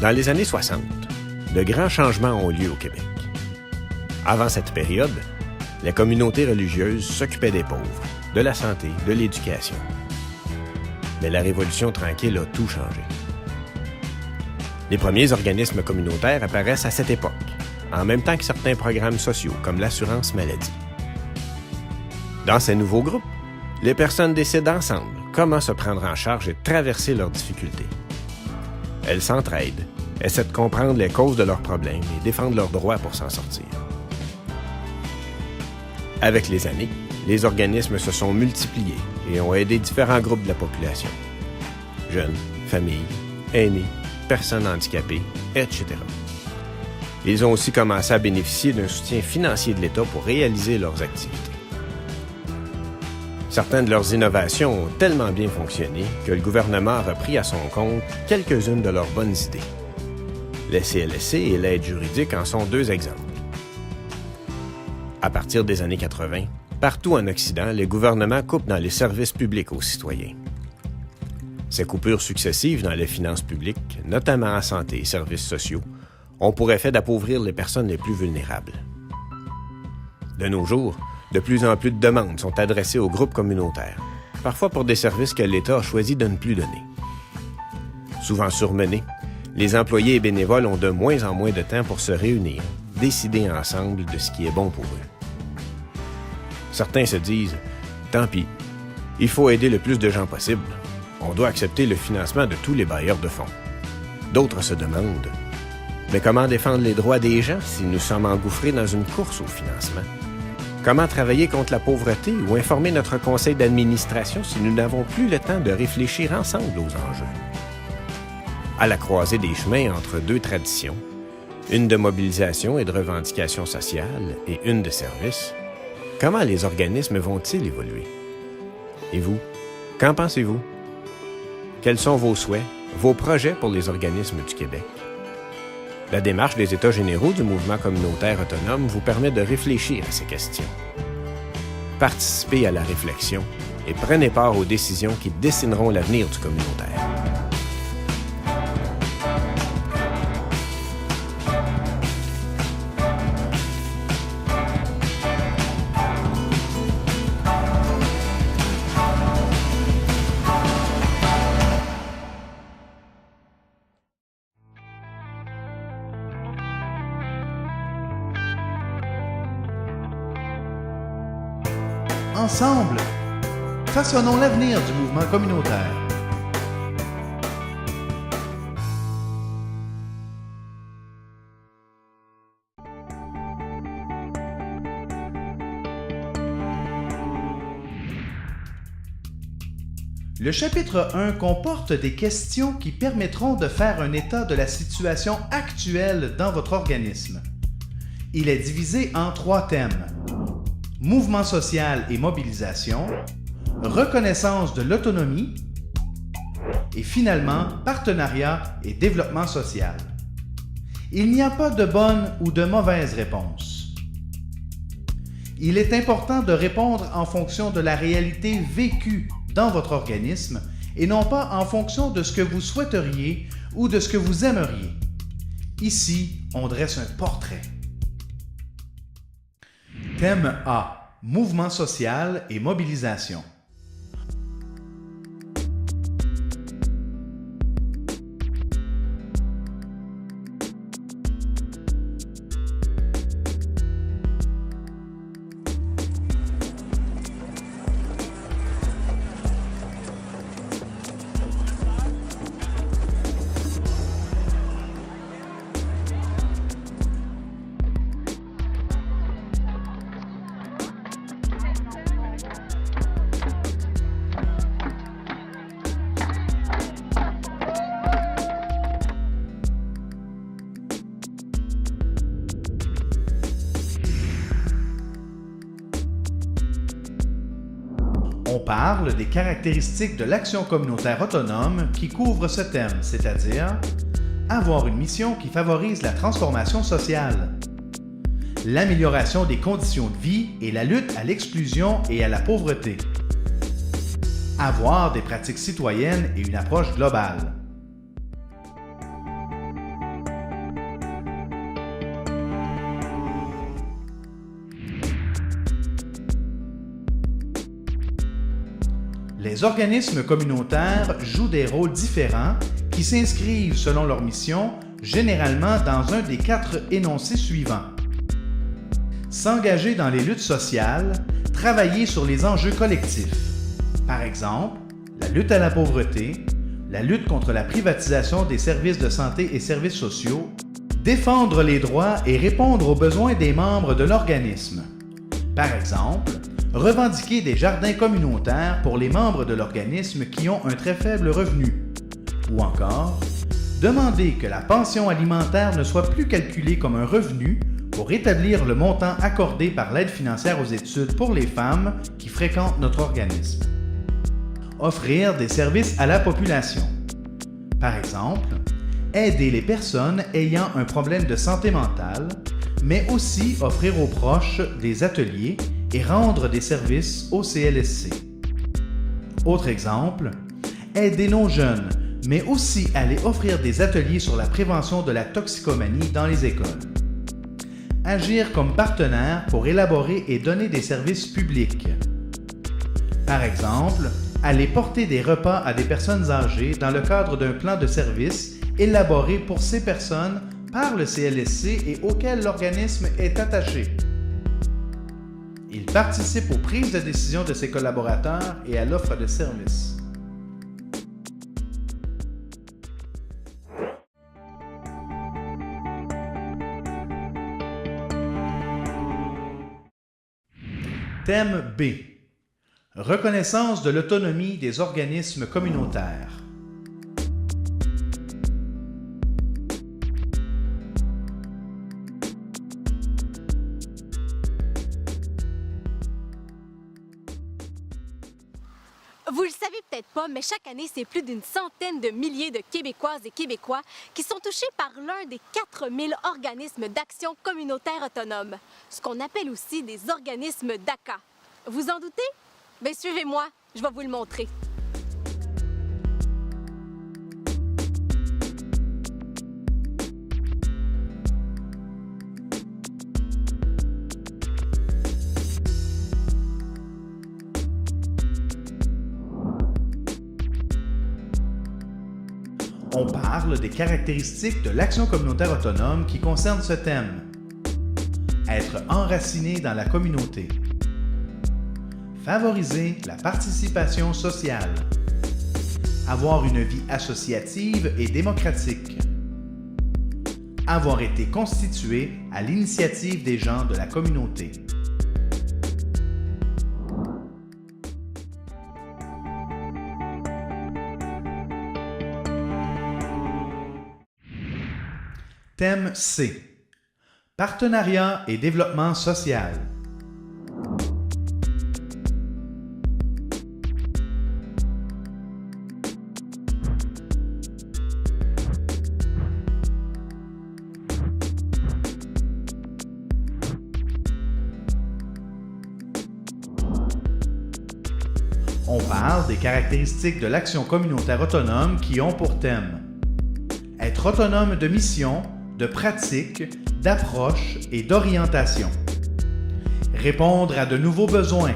Dans les années 60, de grands changements ont lieu au Québec. Avant cette période, la communauté religieuse s'occupait des pauvres, de la santé, de l'éducation. Mais la Révolution tranquille a tout changé. Les premiers organismes communautaires apparaissent à cette époque, en même temps que certains programmes sociaux, comme l'assurance maladie. Dans ces nouveaux groupes, les personnes décident ensemble comment se prendre en charge et traverser leurs difficultés. Elles s'entraident, essaient de comprendre les causes de leurs problèmes et défendent leurs droits pour s'en sortir. Avec les années, les organismes se sont multipliés et ont aidé différents groupes de la population. Jeunes, familles, aînés, personnes handicapées, etc. Ils ont aussi commencé à bénéficier d'un soutien financier de l'État pour réaliser leurs activités. Certaines de leurs innovations ont tellement bien fonctionné que le gouvernement a repris à son compte quelques-unes de leurs bonnes idées. Les CLSC et l'aide juridique en sont deux exemples. À partir des années 80, partout en Occident, les gouvernements coupent dans les services publics aux citoyens. Ces coupures successives dans les finances publiques, notamment en santé et services sociaux, ont pour effet d'appauvrir les personnes les plus vulnérables. De nos jours, de plus en plus de demandes sont adressées aux groupes communautaires, parfois pour des services que l'État a choisi de ne plus donner. Souvent surmenés, les employés et bénévoles ont de moins en moins de temps pour se réunir, décider ensemble de ce qui est bon pour eux. Certains se disent « Tant pis, il faut aider le plus de gens possible. On doit accepter le financement de tous les bailleurs de fonds. » D'autres se demandent « Mais comment défendre les droits des gens si nous sommes engouffrés dans une course au financement? Comment travailler contre la pauvreté ou informer notre conseil d'administration si nous n'avons plus le temps de réfléchir ensemble aux enjeux? » À la croisée des chemins entre deux traditions, une de mobilisation et de revendication sociale et une de service, comment les organismes vont-ils évoluer? Et vous, qu'en pensez-vous? Quels sont vos souhaits, vos projets pour les organismes du Québec? La démarche des États généraux du mouvement communautaire autonome vous permet de réfléchir à ces questions. Participez à la réflexion et prenez part aux décisions qui dessineront l'avenir du communautaire. Ensemble, façonnons l'avenir du mouvement communautaire. Le chapitre 1 comporte des questions qui permettront de faire un état de la situation actuelle dans votre organisme. Il est divisé en 3 thèmes. Mouvement social et mobilisation, reconnaissance de l'autonomie et finalement partenariat et développement social. Il n'y a pas de bonne ou de mauvaise réponse. Il est important de répondre en fonction de la réalité vécue dans votre organisme et non pas en fonction de ce que vous souhaiteriez ou de ce que vous aimeriez. Ici, on dresse un portrait. Thème A. Mouvement social et mobilisation. On parle des caractéristiques de l'action communautaire autonome qui couvre ce thème, c'est-à-dire avoir une mission qui favorise la transformation sociale, l'amélioration des conditions de vie et la lutte à l'exclusion et à la pauvreté, avoir des pratiques citoyennes et une approche globale, Les organismes communautaires jouent des rôles différents qui s'inscrivent selon leur mission, généralement dans un des 4 énoncés suivants. S'engager dans les luttes sociales, travailler sur les enjeux collectifs. Par exemple, la lutte à la pauvreté, la lutte contre la privatisation des services de santé et services sociaux, défendre les droits et répondre aux besoins des membres de l'organisme. Par exemple, revendiquer des jardins communautaires pour les membres de l'organisme qui ont un très faible revenu. Ou encore, demander que la pension alimentaire ne soit plus calculée comme un revenu pour établir le montant accordé par l'aide financière aux études pour les femmes qui fréquentent notre organisme. Offrir des services à la population. Par exemple, aider les personnes ayant un problème de santé mentale, mais aussi offrir aux proches des ateliers et rendre des services au CLSC. Autre exemple, aider nos jeunes, mais aussi aller offrir des ateliers sur la prévention de la toxicomanie dans les écoles. Agir comme partenaire pour élaborer et donner des services publics. Par exemple, aller porter des repas à des personnes âgées dans le cadre d'un plan de service élaboré pour ces personnes par le CLSC et auquel l'organisme est attaché. Il participe aux prises de décision de ses collaborateurs et à l'offre de services. Thème B. Reconnaissance de l'autonomie des organismes communautaires. Vous le savez peut-être pas, mais chaque année, c'est plus d'une centaine de milliers de Québécoises et Québécois qui sont touchés par l'un des 4000 organismes d'action communautaire autonome, ce qu'on appelle aussi des organismes d'ACA. Vous en doutez? Bien, suivez-moi, je vais vous le montrer. On parle des caractéristiques de l'action communautaire autonome qui concernent ce thème. Être enraciné dans la communauté. Favoriser la participation sociale. Avoir une vie associative et démocratique. Avoir été constitué à l'initiative des gens de la communauté. Thème C. Partenariat et développement social. On parle des caractéristiques de l'action communautaire autonome qui ont pour thème être autonome de mission, de pratique, d'approche et d'orientation. Répondre à de nouveaux besoins,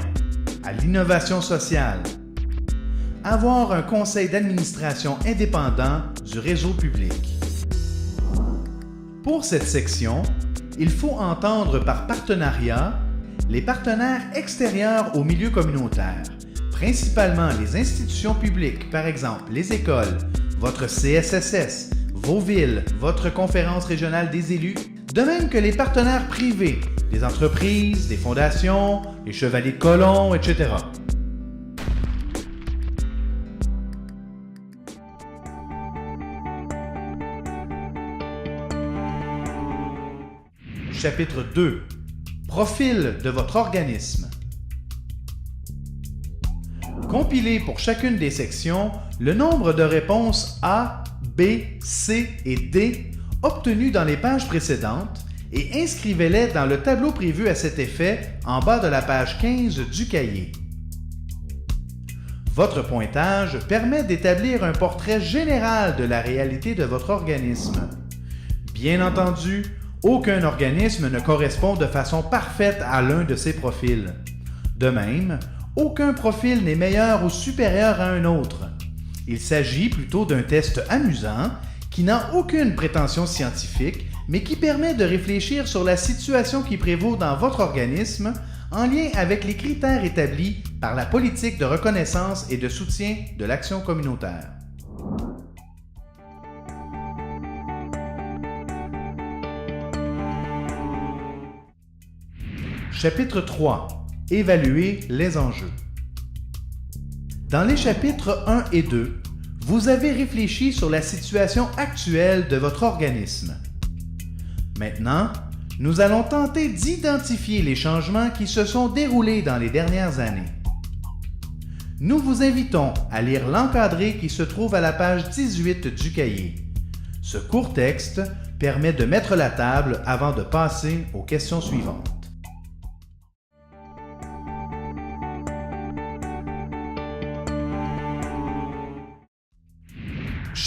à l'innovation sociale. Avoir un conseil d'administration indépendant du réseau public. Pour cette section, il faut entendre par partenariat les partenaires extérieurs au milieu communautaire, principalement les institutions publiques, par exemple les écoles, votre CSSS, vos villes, votre conférence régionale des élus, de même que les partenaires privés, des entreprises, des fondations, les chevaliers de colons, etc. Chapitre 2. Profil de votre organisme. Compilez pour chacune des sections le nombre de réponses A, B, C et D obtenues dans les pages précédentes et inscrivez-les dans le tableau prévu à cet effet en bas de la page 15 du cahier. Votre pointage permet d'établir un portrait général de la réalité de votre organisme. Bien entendu, aucun organisme ne correspond de façon parfaite à l'un de ces profils. De même, Aucun profil n'est meilleur ou supérieur à un autre. Il s'agit plutôt d'un test amusant qui n'a aucune prétention scientifique, mais qui permet de réfléchir sur la situation qui prévaut dans votre organisme en lien avec les critères établis par la politique de reconnaissance et de soutien de l'action communautaire. Chapitre 3. Évaluer les enjeux. Dans les chapitres 1 et 2, vous avez réfléchi sur la situation actuelle de votre organisme. Maintenant, nous allons tenter d'identifier les changements qui se sont déroulés dans les dernières années. Nous vous invitons à lire l'encadré qui se trouve à la page 18 du cahier. Ce court texte permet de mettre la table avant de passer aux questions suivantes.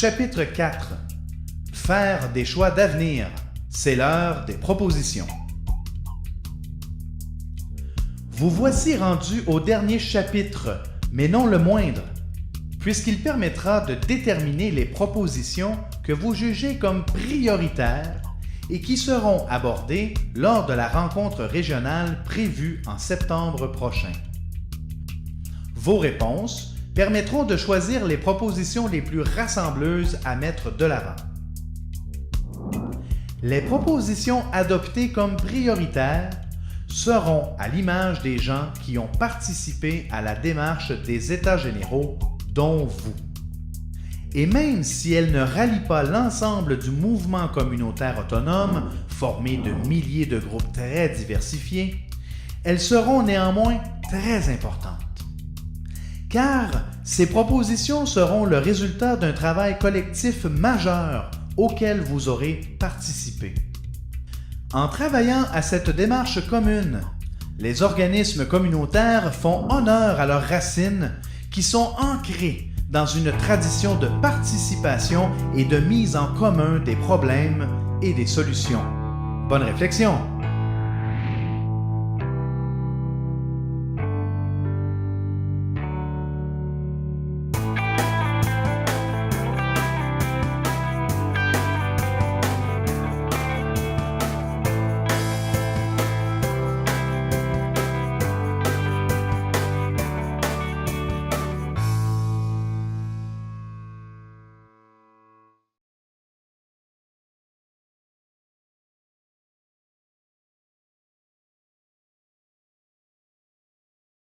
Chapitre 4. Faire des choix d'avenir. C'est l'heure des propositions. Vous voici rendu au dernier chapitre, mais non le moindre, puisqu'il permettra de déterminer les propositions que vous jugez comme prioritaires et qui seront abordées lors de la rencontre régionale prévue en septembre prochain. Vos réponses permettront de choisir les propositions les plus rassembleuses à mettre de l'avant. Les propositions adoptées comme prioritaires seront à l'image des gens qui ont participé à la démarche des États généraux, dont vous. Et même si elles ne rallient pas l'ensemble du mouvement communautaire autonome, formé de milliers de groupes très diversifiés, elles seront néanmoins très importantes. Car ces propositions seront le résultat d'un travail collectif majeur auquel vous aurez participé. En travaillant à cette démarche commune, les organismes communautaires font honneur à leurs racines qui sont ancrées dans une tradition de participation et de mise en commun des problèmes et des solutions. Bonne réflexion!